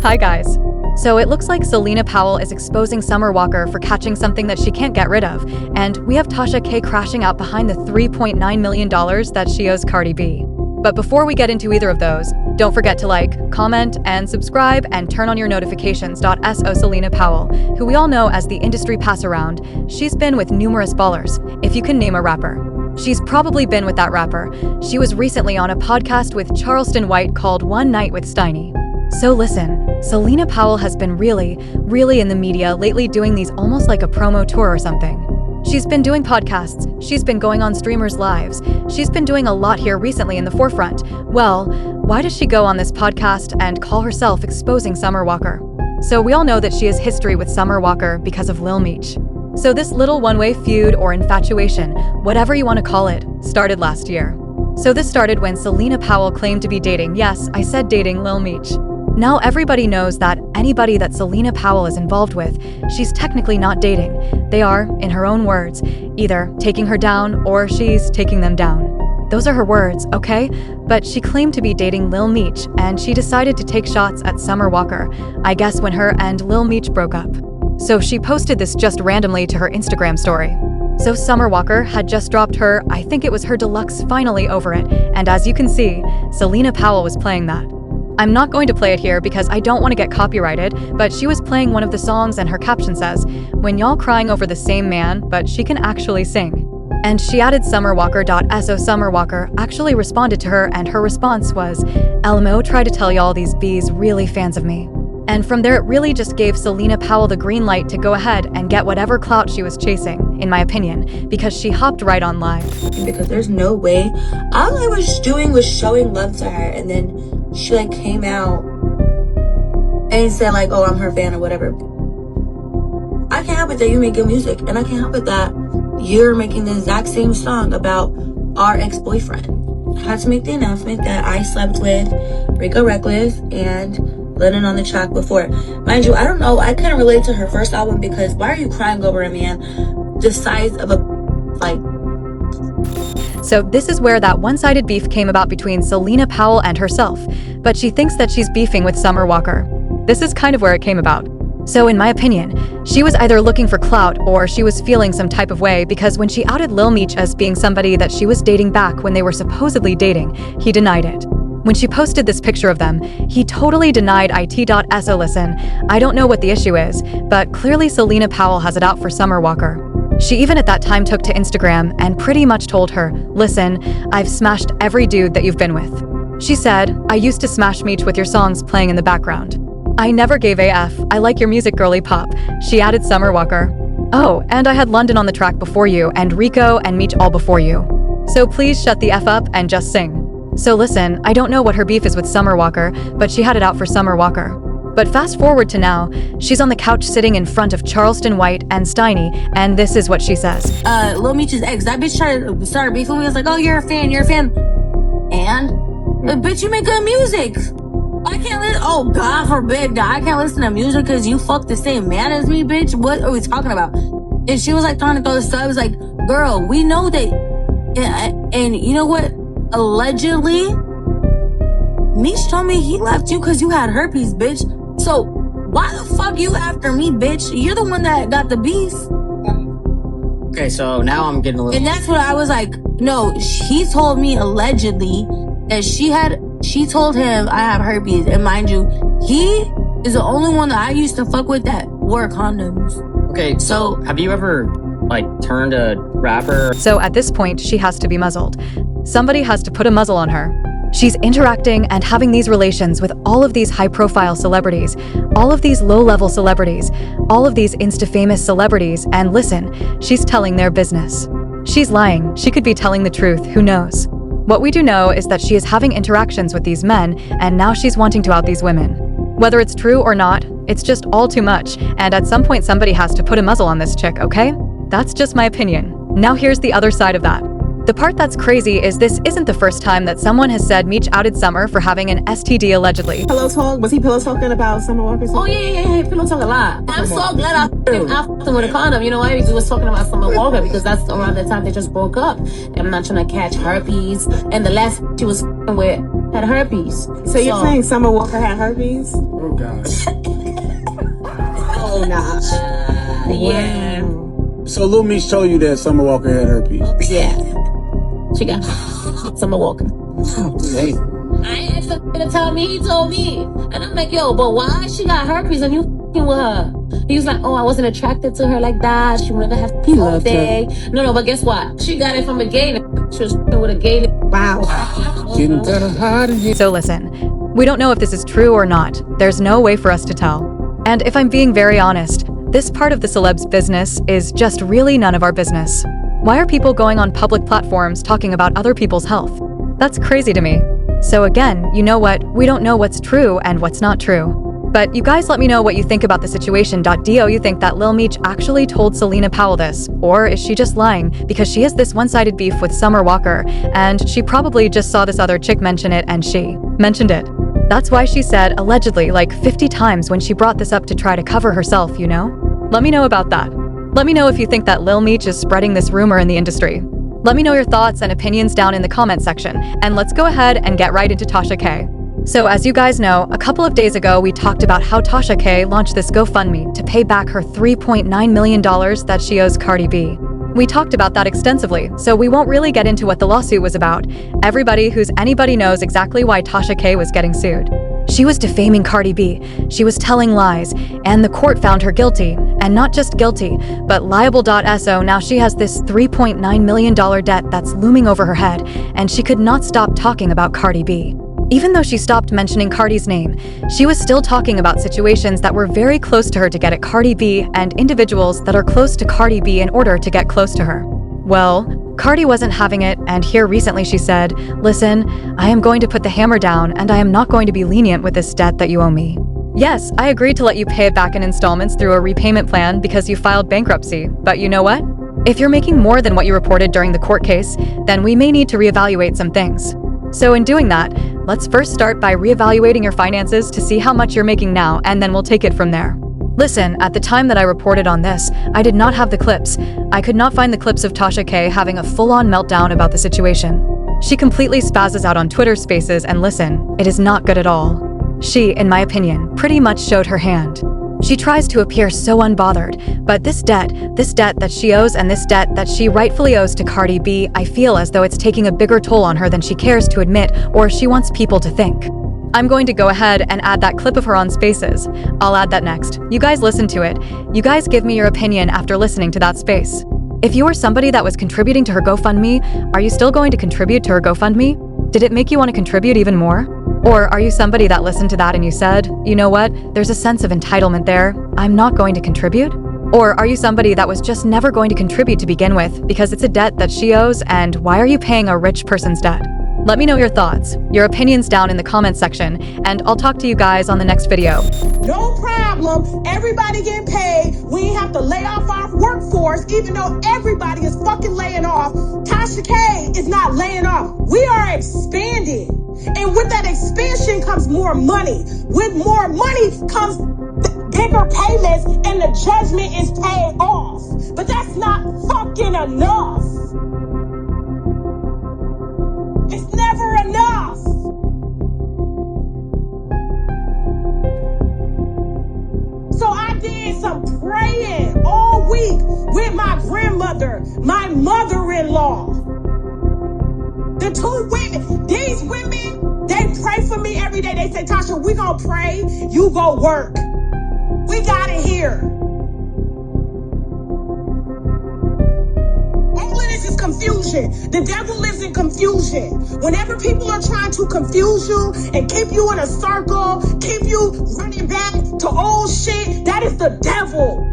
Hi guys. So it looks like Celina Powell is exposing Summer Walker for catching something that she can't get rid of, and we have Tasha K crashing out behind the $3.9 million that she owes Cardi B. But before we get into either of those, don't forget to like, comment, and subscribe, and turn on your notifications. So Celina Powell, who we all know as the industry pass-around, she's been with numerous ballers, if you can name a rapper. She's probably been with that rapper. She was recently on a podcast with Charleston White called One Night with Steiny. So listen, Celina Powell has been really in the media lately, doing these almost like a promo tour or something. She's been doing podcasts, she's been going on streamers' lives, she's been doing a lot here recently in the forefront. Well, why does she go on this podcast and call herself exposing Summer Walker? So we all know that she has history with Summer Walker because of Lil Meech. So this little one-way feud or infatuation, whatever you want to call it, started last year. So this started when Celina Powell claimed to be dating, yes, I said dating, Lil Meech. Now everybody knows that anybody that Celina Powell is involved with, she's technically not dating. They are, in her own words, either taking her down or she's taking them down. Those are her words, okay? But she claimed to be dating Lil Meech, and she decided to take shots at Summer Walker, I guess when her and Lil Meech broke up. So she posted this just randomly to her Instagram story. So Summer Walker had just dropped her, I think it was her deluxe Finally Over It, and as you can see, Celina Powell was playing that. I'm not going to play it here because I don't want to get copyrighted, but she was playing one of the songs and her caption says, "When y'all crying over the same man, but she can actually sing." And she added Summer Walker. So Summer Walker actually responded to her, and her response was, "LMO, try to tell y'all these B's really fans of me." And from there, it really just gave Celina Powell the green light to go ahead and get whatever clout she was chasing, in my opinion, because she hopped right on live. Because there's no way. All I was doing was showing love to her, and then she came out and said oh, I'm her fan or whatever. I can't help it that you make good music, and I can't help it that you're making the exact same song about our ex-boyfriend. I had to make the announcement that I slept with Rico Reckless and Lennon on the track before. Mind you, I don't know, I couldn't relate to her first album because why are you crying over a man the size of a So this is where that one-sided beef came about between Celina Powell and herself, but she thinks that she's beefing with Summer Walker. This is kind of where it came about. So in my opinion, she was either looking for clout or she was feeling some type of way, because when she outed Lil Meech as being somebody that she was dating back when they were supposedly dating, he denied it. When she posted this picture of them, he totally denied it. So listen, I don't know what the issue is, but clearly Celina Powell has it out for Summer Walker. She even at that time took to Instagram and pretty much told her, "Listen, I've smashed every dude that you've been with." She said, "I used to smash Meech with your songs playing in the background. I never gave AF, I like your music girly pop." She added Summer Walker. "Oh, and I had London on the track before you, and Rico and Meech all before you. So please shut the F up and just sing." So listen, I don't know what her beef is with Summer Walker, but she had it out for Summer Walker. But fast forward to now, she's on the couch sitting in front of Charleston White and Steiny, and this is what she says. Lil Meech's ex, that bitch tried to start beefing with me. I was like, "Oh, you're a fan. And? Bitch, you make good music. I can't listen, oh, God forbid, I can't listen to music because you fuck the same man as me, bitch. What are we talking about?" And she was trying to throw this stuff. I was like, "Girl, we know that." And you know what? Allegedly, Meech told me he left you because you had herpes, bitch. So why the fuck you after me, bitch? You're the one that got the beef. Okay, so now I'm getting a little... And that's what I was like, no, he told me allegedly that she told him I have herpes. And mind you, he is the only one that I used to fuck with that wore condoms. Okay, so have you ever, turned a rapper? So at this point, she has to be muzzled. Somebody has to put a muzzle on her. She's interacting and having these relations with all of these high-profile celebrities, all of these low-level celebrities, all of these Insta-famous celebrities, and listen, she's telling their business. She's lying. She could be telling the truth. Who knows? What we do know is that she is having interactions with these men, and now she's wanting to out these women. Whether it's true or not, it's just all too much, and at some point somebody has to put a muzzle on this chick, okay? That's just my opinion. Now here's the other side of that. The part that's crazy is this isn't the first time that someone has said Meech outed Summer for having an STD allegedly. Pillow talk? Was he pillow talking about Summer Walker? Oh yeah, pillow talk a lot. I'm so glad I fucked him with a condom. You know why? Because he was talking about Summer Walker, because that's around the time they just broke up. And I'm not trying to catch herpes. And the last she was with had herpes. So you're saying Summer Walker had herpes? Oh God. Oh nah. Yeah. So Lil Meech told you that Summer Walker had herpes. Yeah. She got Summer Walker. Hey. I asked him to tell me, he told me. And I'm like, yo, but why she got herpes and you f***ing with her? He was like, oh, I wasn't attracted to her like that. She would never have He all loved day. No, but guess what? She got it from a gay nigga. She was f***ing with a gay nigga. Wow. Getting better hard in here. So listen, we don't know if this is true or not. There's no way for us to tell. And if I'm being very honest, this part of the celeb's business is just really none of our business. Why are people going on public platforms talking about other people's health? That's crazy to me. So again, you know what? We don't know what's true and what's not true. But you guys let me know what you think about the situation. Do you think that Lil Meech actually told Celina Powell this? Or is she just lying because she has this one-sided beef with Summer Walker and she probably just saw this other chick mention it and she mentioned it? That's why she said allegedly like 50 times when she brought this up to try to cover herself, you know? Let me know about that. Let me know if you think that Lil Meech is spreading this rumor in the industry. Let me know your thoughts and opinions down in the comment section, and let's go ahead and get right into Tasha K. So as you guys know, a couple of days ago we talked about how Tasha K launched this GoFundMe to pay back her $3.9 million that she owes Cardi B. We talked about that extensively, so we won't really get into what the lawsuit was about. Anybody knows exactly why Tasha K was getting sued. She was defaming Cardi B, she was telling lies, and the court found her guilty. And not just guilty, but liable.so. Now she has this $3.9 million debt that's looming over her head, and she could not stop talking about Cardi B. Even though she stopped mentioning Cardi's name, she was still talking about situations that were very close to her to get at Cardi B and individuals that are close to Cardi B in order to get close to her. Well, Cardi wasn't having it, and here recently she said, listen, I am going to put the hammer down and I am not going to be lenient with this debt that you owe me. Yes, I agreed to let you pay it back in installments through a repayment plan because you filed bankruptcy, but you know what? If you're making more than what you reported during the court case, then we may need to reevaluate some things. So in doing that, let's first start by reevaluating your finances to see how much you're making now, and then we'll take it from there. Listen, at the time that I reported on this, I did not have the clips. I could not find the clips of Tasha K having a full-on meltdown about the situation. She completely spazzes out on Twitter Spaces, and listen, it is not good at all. She, in my opinion, pretty much showed her hand. She tries to appear so unbothered, but this debt that she owes and this debt that she rightfully owes to Cardi B, I feel as though it's taking a bigger toll on her than she cares to admit or she wants people to think. I'm going to go ahead and add that clip of her on Spaces. I'll add that next. You guys listen to it. You guys give me your opinion after listening to that space. If you were somebody that was contributing to her GoFundMe, are you still going to contribute to her GoFundMe? Did it make you want to contribute even more? Or are you somebody that listened to that and you said, you know what, there's a sense of entitlement there, I'm not going to contribute? Or are you somebody that was just never going to contribute to begin with because it's a debt that she owes and why are you paying a rich person's debt? Let me know your thoughts, your opinions down in the comment section, and I'll talk to you guys on the next video. No problem. Everybody getting paid. We ain't have to lay off our workforce, even though everybody is fucking laying off. Tasha K is not laying off. We are expanding. And with that expansion comes more money. With more money comes bigger payments, and the judgment is paid off. But that's not fucking enough. It's never enough. So I did some praying all week with my grandmother, my mother-in-law. The two women, these women, they pray for me every day. They say, Tasha, we gonna pray, you go work. We got it here. All of this is confusion. The devil lives in confusion. Whenever people are trying to confuse you and keep you in a circle, keep you running back to old shit, that is the devil.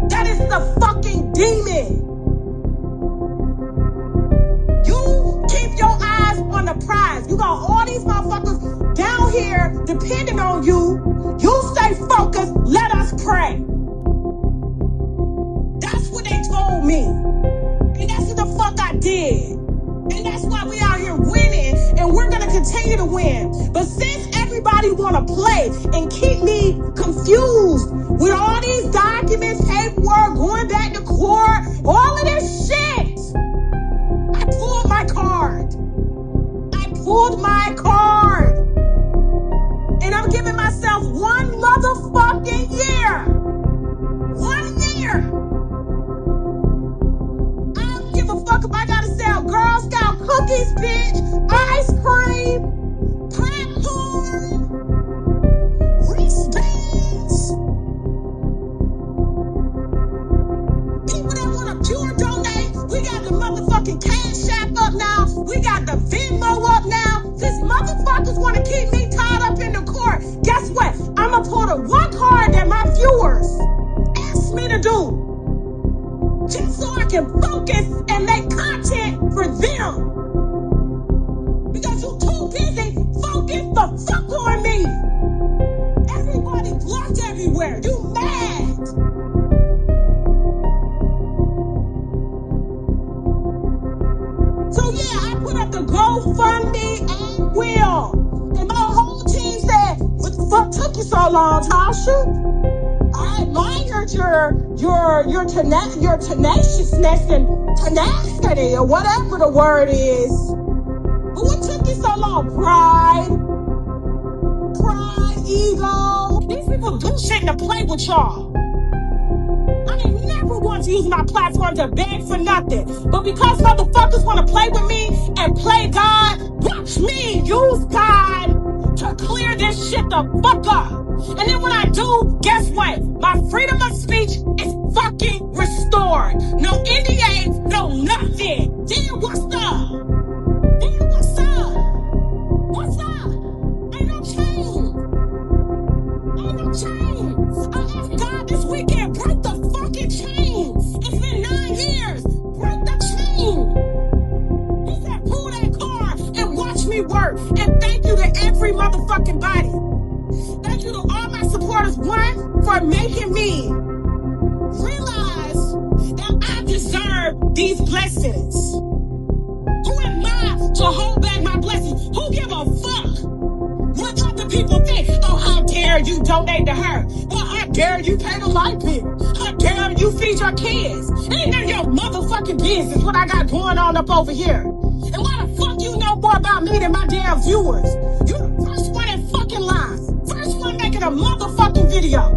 That is the fucking demon. You keep your eyes on the prize. You got all these motherfuckers down here depending on you. You stay focused. Let us pray. That's what they told me. And that's what the fuck I did. And that's why we out here winning. And we're going to continue to win. But since everybody want to play and keep me confused with all these documents, paperwork, going back to court, all of this shit, I pulled my card. I pulled my card. can focus and make content for them. Because you too busy focused the fuck on me. Everybody blocked everywhere. You mad. So yeah, I put up the GoFundMe and will. And my whole team said, what the fuck took you so long, Tasha? I admired your tenaciousness and tenacity or whatever the word is. But what took you so long? Pride, ego. These people do shit to play with y'all. I ain't never want to use my platform to beg for nothing. But because motherfuckers want to play with me and play God, watch me use God to clear this shit the fuck up. And then when I do, guess what? My freedom of speech is fucking restored. No NDA, no nothing. Then what's up? What's up? Ain't no change. I asked God this weekend, break the fucking chain. It's been 9 years. Break the chain. He said, pull that car and watch me work. And thank you to every motherfucking body. Thank you to all my supporters, one, for making me realize that I deserve these blessings. Who am I to hold back my blessings? Who give a fuck what other people think? Oh, how dare you donate to her? Well, how dare you pay the light bill? How dare you feed your kids? It ain't none of your motherfucking business what I got going on up over here. And why the fuck you know more about me than my damn viewers? You the first one in fucking line. First one making a motherfucking video.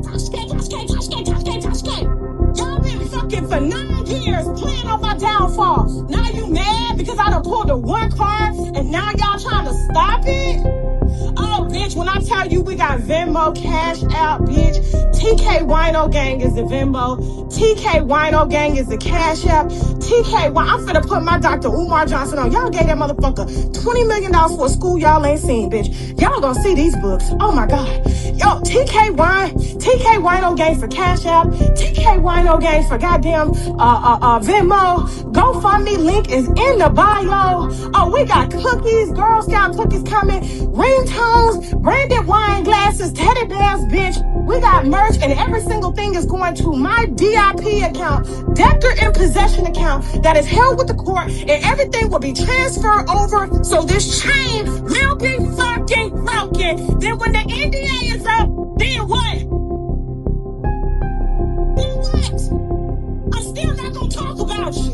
Tasha K. Y'all been fucking for 9 years playing on my downfall. Now you mad because I done pulled the one card and now y'all trying to stop it? Oh, bitch, when I tell you we got Venmo, Cash App, bitch. TK Wino Gang is the Venmo. TK Wino Gang is the Cash App. I'm finna put my Dr. Umar Johnson on. Y'all gave that motherfucker $20 million for a school y'all ain't seen, bitch. Y'all gonna see these books. Oh my God. Yo, TK Wino Gang for Cash App. TK Wino Gang for goddamn Venmo. GoFundMe link is in the bio. Oh, we got cookies, Girl Scout cookies coming. Ringtones, branded wine glasses, teddy bears, bitch. We got merch and every single thing is going to my DIP account, debtor in possession account that is held with the court, and everything will be transferred over so this chain will be fucking broken. Then when the NDA is up, then what? Then what? I'm still not gonna talk about you.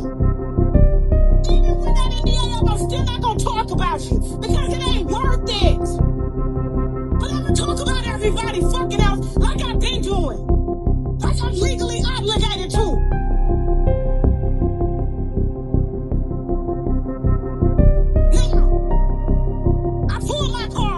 Even when that NDA up, I'm still not gonna talk about you because it ain't worth it. But I'm gonna talk about everybody fucking else like I've been doing. Like I'm legally obligated to. Now, I pulled my card.